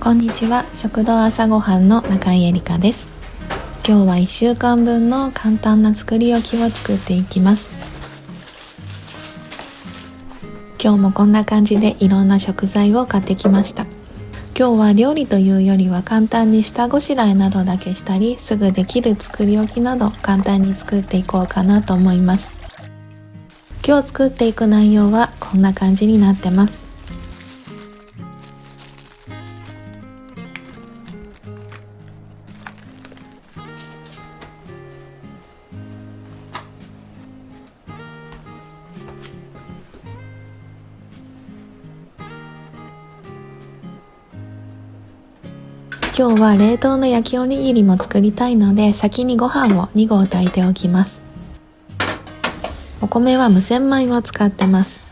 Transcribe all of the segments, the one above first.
こんにちは。食堂朝ごはんの中井絵里香です。今日は1週間分の簡単な作り置きを作っていきます。今日もこんな感じでいろんな食材を買ってきました。今日は料理というよりは簡単に下ごしらえなどだけしたり、すぐできる作り置きなど簡単に作っていこうかなと思います。今日作っていく内容はこんな感じになってます。今日は冷凍の焼きおにぎりも作りたいので、先にご飯を2合炊いておきます。お米は無洗米を使ってます。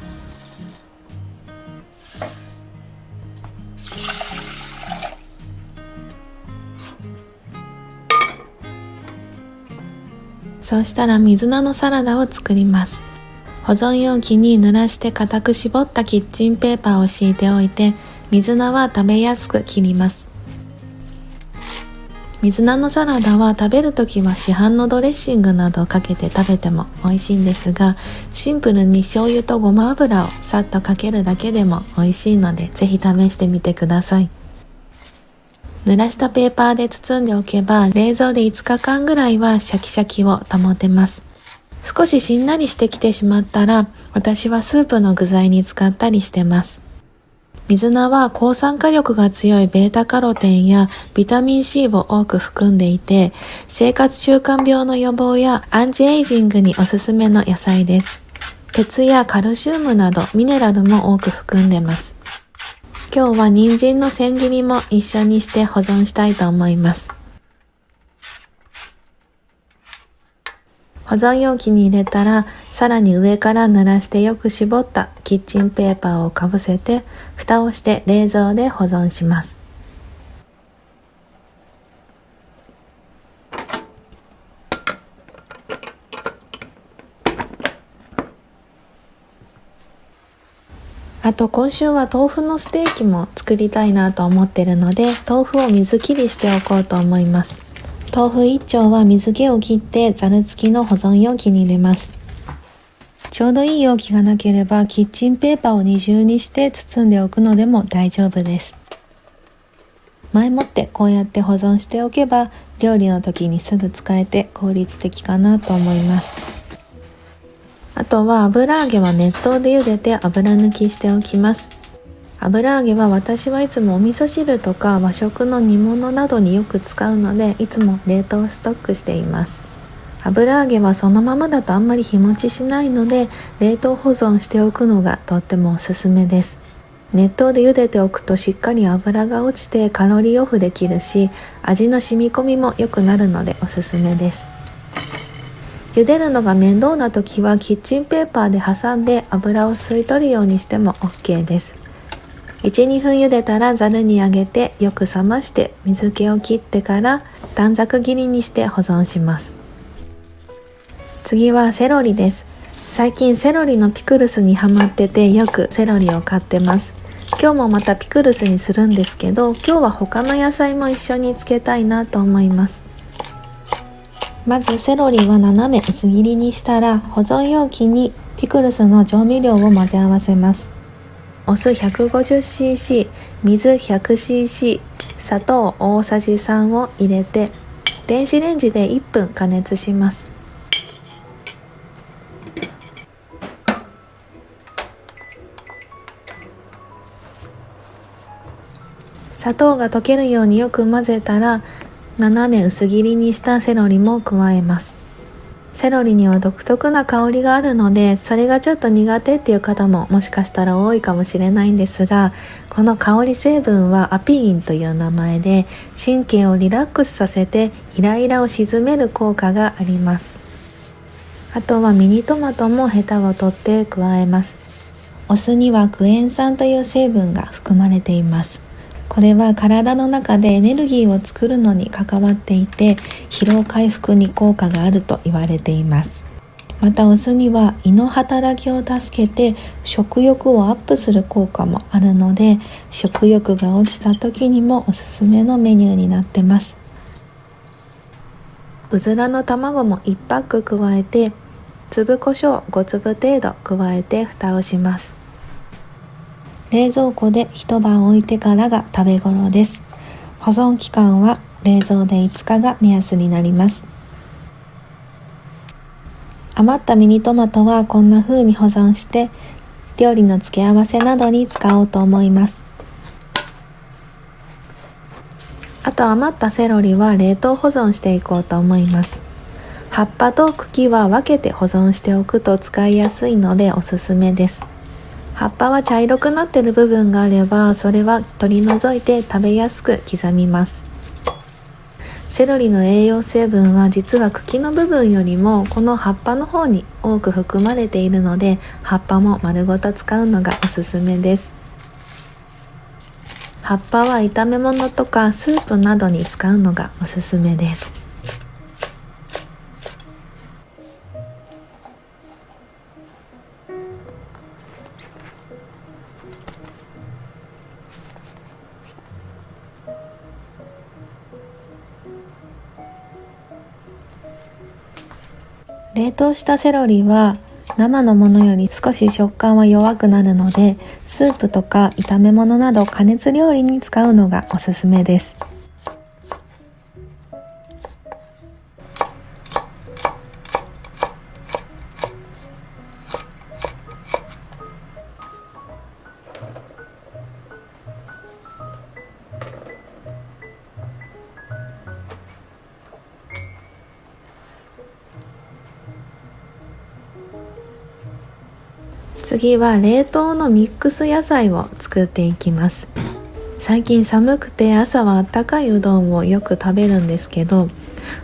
そうしたら水菜のサラダを作ります。保存容器に濡らして固く絞ったキッチンペーパーを敷いておいて、水菜は食べやすく切ります。水菜のサラダは食べるときは市販のドレッシングなどをかけて食べても美味しいんですが、シンプルに醤油とごま油をさっとかけるだけでも美味しいので、ぜひ試してみてください。濡らしたペーパーで包んでおけば、冷蔵で5日間ぐらいはシャキシャキを保てます。少ししんなりしてきてしまったら、私はスープの具材に使ったりしてます。水菜は抗酸化力が強いベータカロテンやビタミン C を多く含んでいて、生活習慣病の予防やアンチエイジングにおすすめの野菜です。鉄やカルシウムなどミネラルも多く含んでます。今日は人参の千切りも一緒にして保存したいと思います。保存容器に入れたら、さらに上から濡らしてよく絞ったキッチンペーパーをかぶせて、蓋をして冷蔵で保存します。あと今週は豆腐のステーキも作りたいなと思ってるので、豆腐を水切りしておこうと思います。豆腐1丁は水気を切ってざる付きの保存容器に入れます。ちょうどいい容器がなければキッチンペーパーを二重にして包んでおくのでも大丈夫です。前もってこうやって保存しておけば、料理の時にすぐ使えて効率的かなと思います。あとは油揚げは熱湯で茹でて油抜きしておきます。油揚げは私はいつもお味噌汁とか和食の煮物などによく使うので、いつも冷凍ストックしています。油揚げはそのままだとあんまり日持ちしないので、冷凍保存しておくのがとってもおすすめです。熱湯で茹でておくとしっかり油が落ちてカロリーオフできるし、味の染み込みも良くなるのでおすすめです。茹でるのが面倒な時はキッチンペーパーで挟んで油を吸い取るようにしても OK です。1、2分茹でたらざるにあげてよく冷まして水気を切ってから短冊切りにして保存します。次はセロリです。最近セロリのピクルスにハマってて、よくセロリを買ってます。今日もまたピクルスにするんですけど、今日は他の野菜も一緒につけたいなと思います。まずセロリは斜め薄切りにしたら、保存容器にピクルスの調味料を混ぜ合わせます。お酢 150cc、水 100cc、砂糖大さじ3を入れて、電子レンジで1分加熱します。砂糖が溶けるようによく混ぜたら、斜め薄切りにしたセロリも加えます。セロリには独特な香りがあるので、それがちょっと苦手っていう方ももしかしたら多いかもしれないんですが、この香り成分はアピインという名前で、神経をリラックスさせてイライラを鎮める効果があります。あとはミニトマトもヘタを取って加えます。お酢にはクエン酸という成分が含まれています。これは体の中でエネルギーを作るのに関わっていて、疲労回復に効果があると言われています。またお酢には胃の働きを助けて食欲をアップする効果もあるので、食欲が落ちた時にもおすすめのメニューになってます。うずらの卵も1パック加えて、粒胡椒5粒程度加えて蓋をします。冷蔵庫で一晩置いてからが食べ頃です。保存期間は冷蔵で5日が目安になります。余ったミニトマトはこんな風に保存して料理の付け合わせなどに使おうと思います。あと余ったセロリは冷凍保存していこうと思います。葉っぱと茎は分けて保存しておくと使いやすいのでおすすめです。葉っぱは茶色くなっている部分があれば、それは取り除いて食べやすく刻みます。セロリの栄養成分は実は茎の部分よりもこの葉っぱの方に多く含まれているので、葉っぱも丸ごと使うのがおすすめです。葉っぱは炒め物とかスープなどに使うのがおすすめです。冷凍したセロリは生のものより少し食感は弱くなるので、スープとか炒め物など加熱料理に使うのがおすすめです。次は冷凍のミックス野菜を作っていきます。最近寒くて朝はあったかいうどんをよく食べるんですけど、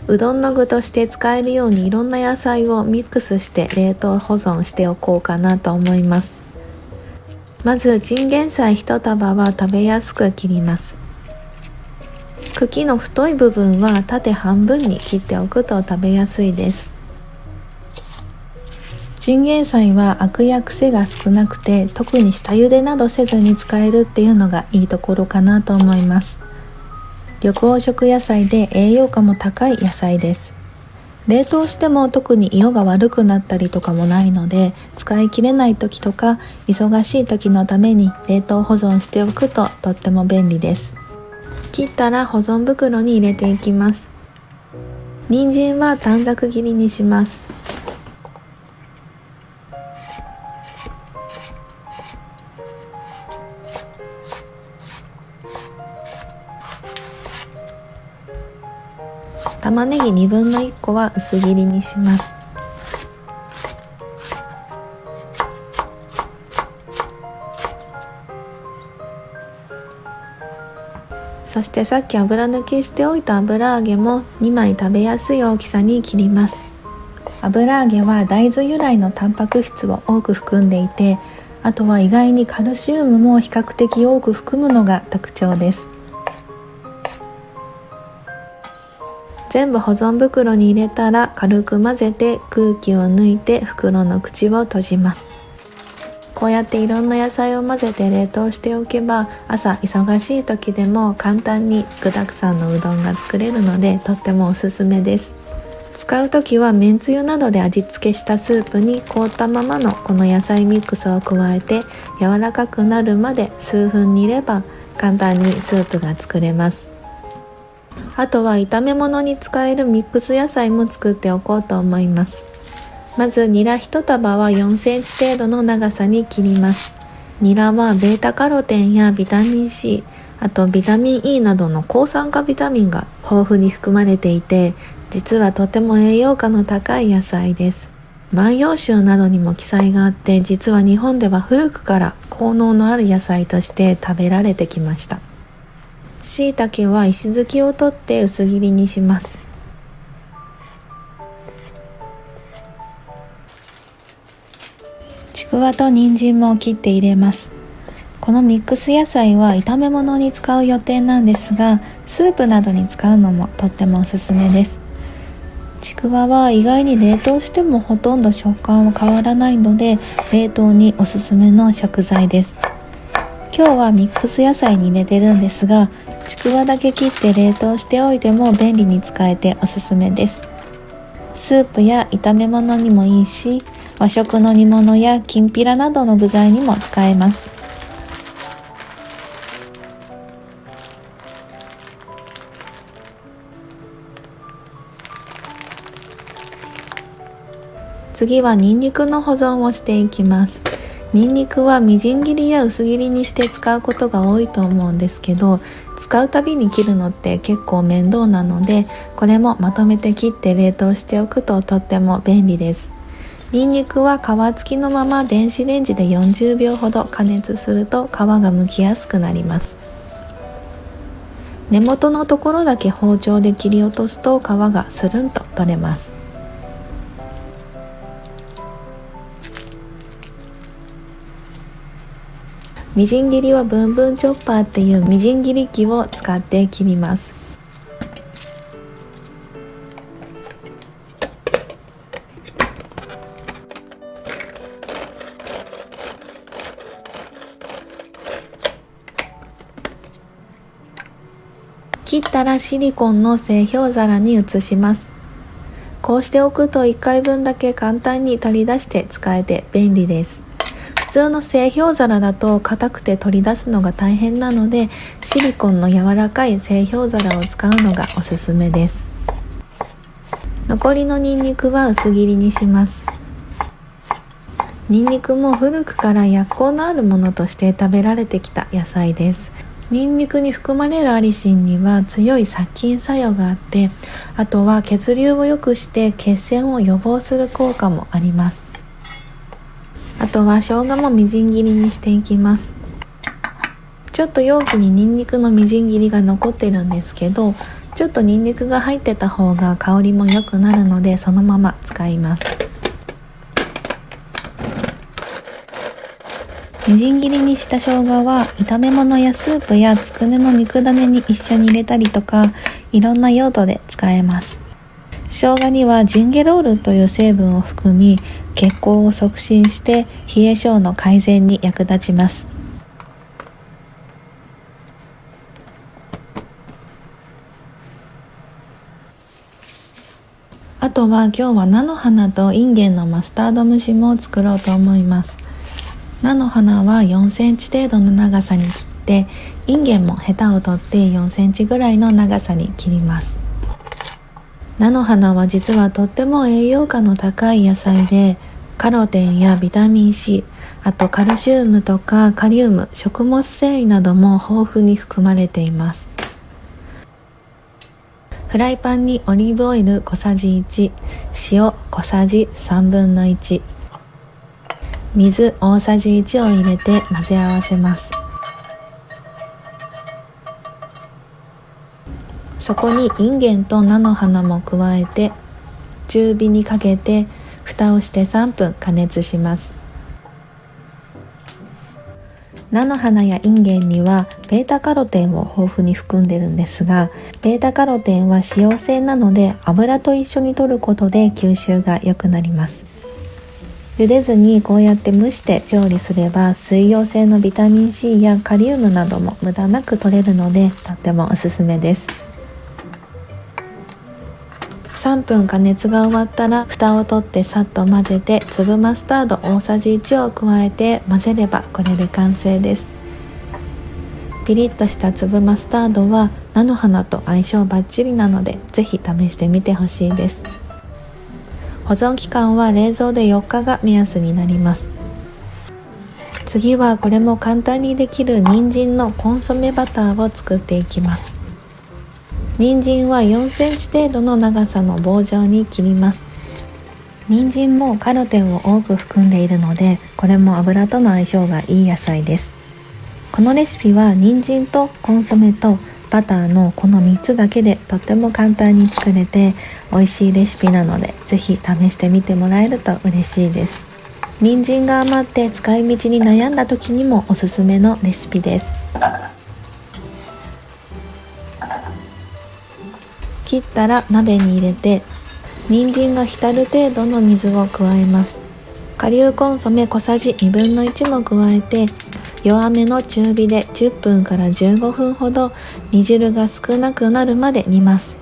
うどんの具として使えるようにいろんな野菜をミックスして冷凍保存しておこうかなと思います。まずチンゲン菜1束は食べやすく切ります。茎の太い部分は縦半分に切っておくと食べやすいです。チンゲン菜はアクや癖が少なくて、特に下茹でなどせずに使えるっていうのがいいところかなと思います。緑黄色野菜で栄養価も高い野菜です。冷凍しても特に色が悪くなったりとかもないので、使い切れない時とか忙しい時のために冷凍保存しておくととっても便利です。切ったら保存袋に入れていきます。人参は短冊切りにします。玉ねぎ1/2分個は薄切りにします。そしてさっき油抜きしておいた油揚げも2枚食べやすい大きさに切ります。油揚げは大豆由来のタンパク質を多く含んでいて、あとは意外にカルシウムも比較的多く含むのが特徴です。全部保存袋に入れたら軽く混ぜて空気を抜いて袋の口を閉じます。こうやっていろんな野菜を混ぜて冷凍しておけば、朝忙しい時でも簡単に具沢山のうどんが作れるのでとってもおすすめです。使う時はめんつゆなどで味付けしたスープに凍ったままのこの野菜ミックスを加えて柔らかくなるまで数分煮れば簡単にスープが作れます。あとは炒め物に使えるミックス野菜も作っておこうと思います。まずニラ1束は4センチ程度の長さに切ります。ニラはベータカロテンやビタミン C、あとビタミン E などの抗酸化ビタミンが豊富に含まれていて、実はとても栄養価の高い野菜です。万葉集などにも記載があって、実は日本では古くから効能のある野菜として食べられてきました。椎茸は石突きを取って薄切りにします。ちくわと人参も切って入れます。このミックス野菜は炒め物に使う予定なんですが、スープなどに使うのもとってもおすすめです。ちくわは意外に冷凍してもほとんど食感は変わらないので、冷凍におすすめの食材です。今日はミックス野菜に入れてるんですが、ちくわだけ切って冷凍しておいても便利に使えておすすめです。スープや炒め物にもいいし、和食の煮物やきんぴらなどの具材にも使えます。次はニンニクの保存をしていきます。ニンニクはみじん切りや薄切りにして使うことが多いと思うんですけど、使うたびに切るのって結構面倒なので、これもまとめて切って冷凍しておくととっても便利です。ニンニクは皮付きのまま電子レンジで40秒ほど加熱すると皮が剥きやすくなります。根元のところだけ包丁で切り落とすと皮がスルンと取れます。みじん切りはブンブンチョッパーっていうみじん切り器を使って切ります。切ったらシリコンの製氷皿に移します。こうしておくと1回分だけ簡単に取り出して使えて便利です。普通の製氷皿だと硬くて取り出すのが大変なので、シリコンの柔らかい製氷皿を使うのがおすすめです。残りのニンニクは薄切りにします。ニンニクも古くから薬効のあるものとして食べられてきた野菜です。ニンニクに含まれるアリシンには強い殺菌作用があって、あとは血流を良くして血栓を予防する効果もあります。あとは生姜もみじん切りにしていきます。ちょっと容器にニンニクのみじん切りが残ってるんですけど、ちょっとニンニクが入ってた方が香りも良くなるので、そのまま使います。みじん切りにした生姜は炒め物やスープやつくねの肉ダネに一緒に入れたりとか、いろんな用途で使えます。生姜にはジンゲロールという成分を含み、血行を促進して冷え性の改善に役立ちます。あとは今日は菜の花とインゲンのマスタード蒸しも作ろうと思います。菜の花は4センチ程度の長さに切って、インゲンもヘタを取って4センチぐらいの長さに切ります。菜の花は実はとっても栄養価の高い野菜で、カロテンやビタミン C、あとカルシウムとかカリウム、食物繊維なども豊富に含まれています。フライパンにオリーブオイル小さじ1、塩小さじ3分の1、水大さじ1を入れて混ぜ合わせます。そこにインゲンと菜の花も加えて、中火にかけて蓋をして3分加熱します。菜の花やインゲンにはベータカロテンを豊富に含んでるんですが、ベータカロテンは脂溶性なので油と一緒に摂ることで吸収が良くなります。茹でずにこうやって蒸して調理すれば、水溶性のビタミン C やカリウムなども無駄なく摂れるので、とってもおすすめです。3分加熱が終わったら蓋を取ってさっと混ぜて、粒マスタード大さじ1を加えて混ぜればこれで完成です。ピリッとした粒マスタードは菜の花と相性バッチリなので、ぜひ試してみてほしいです。保存期間は冷蔵で4日が目安になります。次はこれも簡単にできる人参のコンソメバターを作っていきます。人参は4センチ程度の長さの棒状に切ります。人参もカロテンを多く含んでいるので、これも油との相性がいい野菜です。このレシピは人参とコンソメとバターのこの3つだけでとっても簡単に作れて美味しいレシピなので、ぜひ試してみてもらえると嬉しいです。人参が余って使い道に悩んだ時にもおすすめのレシピです。切ったら鍋に入れて、人参が浸る程度の水を加えます。顆粒コンソメ小さじ1/2も加えて、弱めの中火で10分から15分ほど煮汁が少なくなるまで煮ます。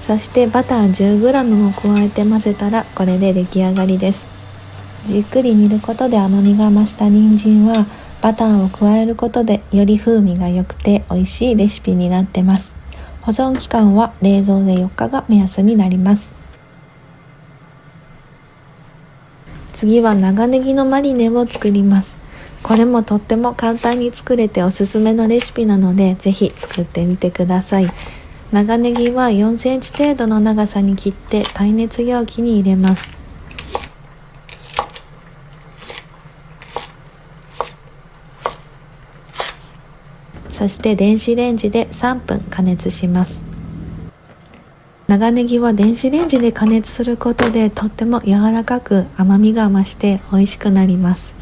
そしてバター 10g を加えて混ぜたらこれで出来上がりです。じっくり煮ることで甘みが増した人参はバターを加えることでより風味が良くて美味しいレシピになってます。保存期間は冷蔵で4日が目安になります。次は長ネギのマリネを作ります。これもとっても簡単に作れておすすめのレシピなのでぜひ作ってみてください。長ネギは4センチ程度の長さに切って耐熱容器に入れます。そして電子レンジで3分加熱します。長ネギは電子レンジで加熱することでとっても柔らかく甘みが増して美味しくなります。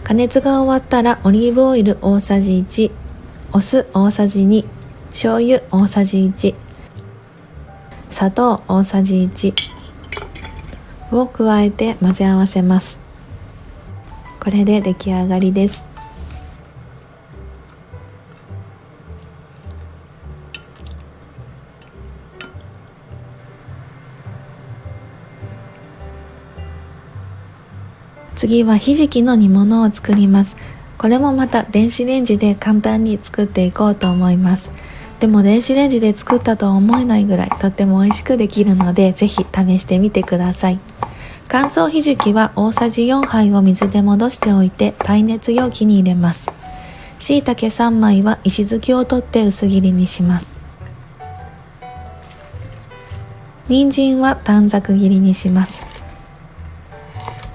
加熱が終わったらオリーブオイル大さじ1、お酢大さじ2、醤油大さじ1、砂糖大さじ1を加えて混ぜ合わせます。これで出来上がりです。次はひじきの煮物を作ります。これもまた電子レンジで簡単に作っていこうと思います。でも電子レンジで作ったとは思えないぐらいとっても美味しくできるのでぜひ試してみてください。乾燥ひじきは大さじ4杯を水で戻しておいて耐熱容器に入れます。しいたけ3枚は石突きを取って薄切りにします。人参は短冊切りにします。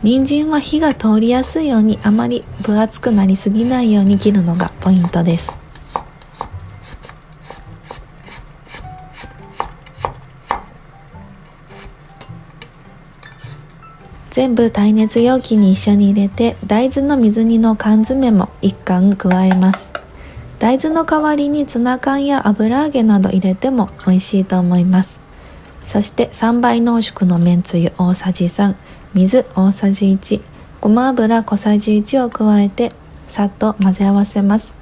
人参は火が通りやすいようにあまり分厚くなりすぎないように切るのがポイントです。全部耐熱容器に一緒に入れて大豆の水煮の缶詰も1缶加えます。大豆の代わりにツナ缶や油揚げなど入れても美味しいと思います。そして3倍濃縮のめんつゆ大さじ3、水大さじ1、ごま油小さじ1を加えてさっと混ぜ合わせます。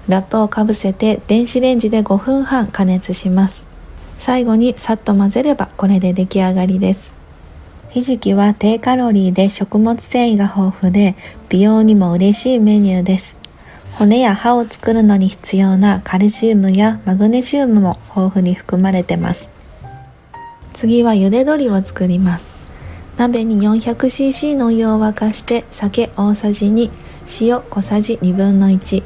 ラップをかぶせて電子レンジで5分半加熱します。最後にさっと混ぜればこれで出来上がりです。ひじきは低カロリーで食物繊維が豊富で美容にも嬉しいメニューです。骨や歯を作るのに必要なカルシウムやマグネシウムも豊富に含まれてます。次は茹で鶏を作ります。鍋に 400cc のお湯を沸かして酒大さじ2、塩小さじ1/2、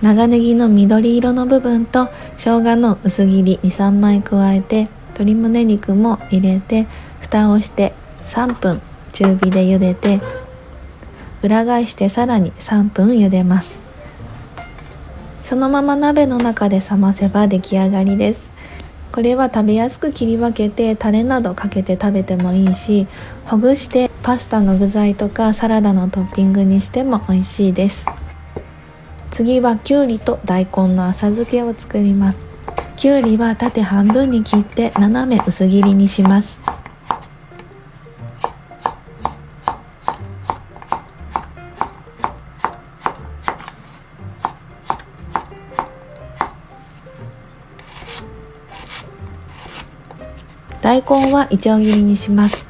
長ネギの緑色の部分と生姜の薄切り 2,3 枚加えて鶏胸肉も入れて蓋をして3分中火で茹でて裏返してさらに3分茹でます。そのまま鍋の中で冷ませば出来上がりです。これは食べやすく切り分けてタレなどかけて食べてもいいし、ほぐしてパスタの具材とかサラダのトッピングにしても美味しいです。次はきゅうりと大根の浅漬けを作ります。きゅうりは縦半分に切って斜め薄切りにします。大根はいちょう切りにします。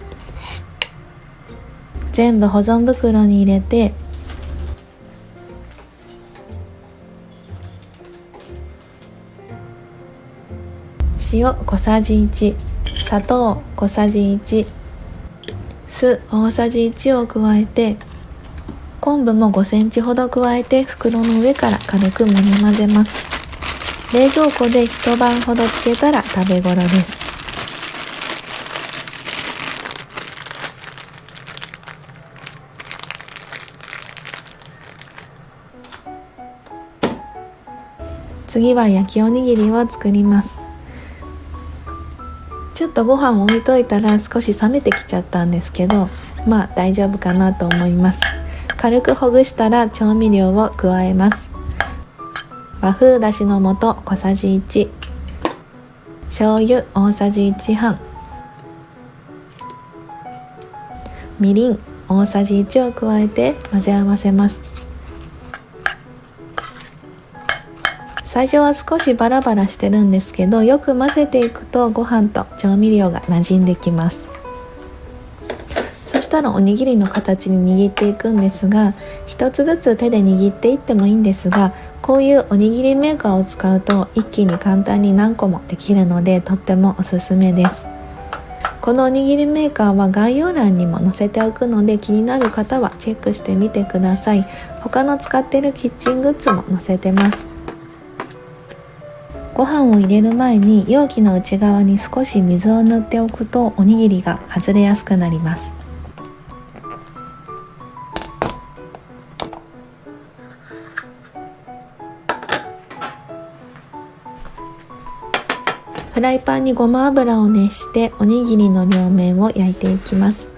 全部保存袋に入れて塩小さじ1、砂糖小さじ1、酢大さじ1を加えて昆布も5センチほど加えて袋の上から軽くもみ混ぜます。冷蔵庫で一晩ほどつけたら食べ頃です。次は焼きおにぎりを作ります。ちょっとご飯を置いといたら少し冷めてきちゃったんですけど、まあ大丈夫かなと思います。軽くほぐしたら調味料を加えます。和風だしの素小さじ1、醤油大さじ1半、みりん大さじ1を加えて混ぜ合わせます。最初は少しバラバラしてるんですけど、よく混ぜていくとご飯と調味料が馴染んできます。そしたらおにぎりの形に握っていくんですが、一つずつ手で握っていってもいいんですが、こういうおにぎりメーカーを使うと一気に簡単に何個もできるので、とってもおすすめです。このおにぎりメーカーは概要欄にも載せておくので、気になる方はチェックしてみてください。他の使っているキッチングッズも載せてます。ご飯を入れる前に容器の内側に少し水を塗っておくと、おにぎりが外れやすくなります。フライパンにごま油を熱しておにぎりの両面を焼いていきます。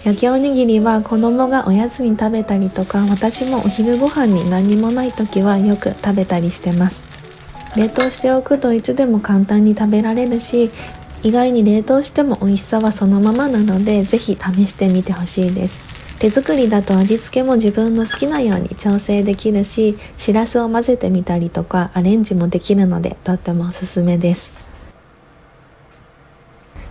焼きおにぎりは子供がおやつに食べたりとか、私もお昼ご飯に何もない時はよく食べたりしてます。冷凍しておくといつでも簡単に食べられるし、意外に冷凍しても美味しさはそのままなので、ぜひ試してみてほしいです。手作りだと味付けも自分の好きなように調整できるし、しらすを混ぜてみたりとかアレンジもできるので、とってもおすすめです。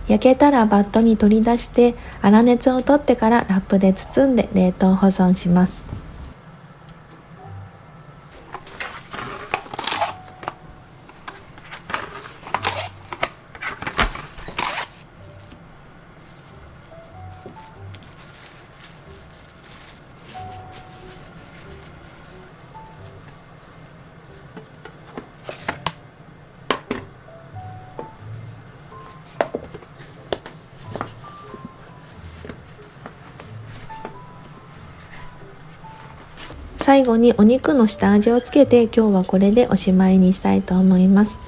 焼けたらバットに取り出して粗熱を取ってからラップで包んで冷凍保存します。最後にお肉の下味をつけて、今日はこれでおしまいにしたいと思います。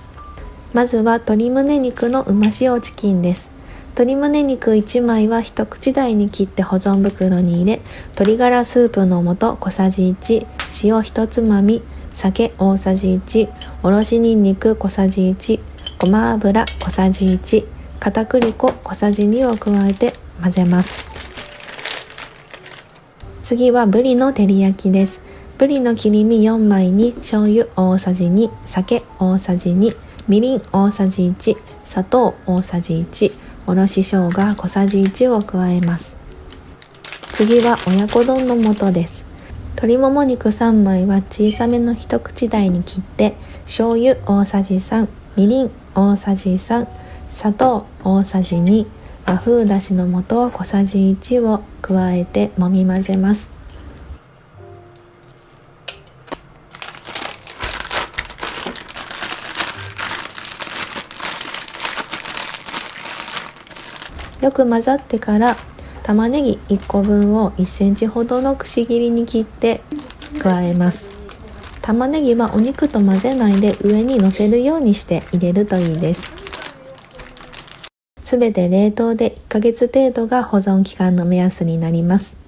まずは鶏胸肉のうま塩チキンです。鶏胸肉1枚は一口大に切って保存袋に入れ、鶏ガラスープの素小さじ1、塩1つまみ、酒大さじ1、おろしにんにく小さじ1、ごま油小さじ1、片栗粉小さじ2を加えて混ぜます。次はぶりの照り焼きです。ぶりの切り身4枚に醤油大さじ2、酒大さじ2、みりん大さじ1、砂糖大さじ1、おろし生姜小さじ1を加えます。次は親子丼の素です。鶏もも肉3枚は小さめの一口大に切って、醤油大さじ3、みりん大さじ3、砂糖大さじ2、和風だしの素小さじ1を加えて揉み混ぜます。よく混ざってから玉ねぎ1個分を1センチほどのくし切りに切って加えます。玉ねぎはお肉と混ぜないで上に乗せるようにして入れるといいです。すべて冷凍で1ヶ月程度が保存期間の目安になります。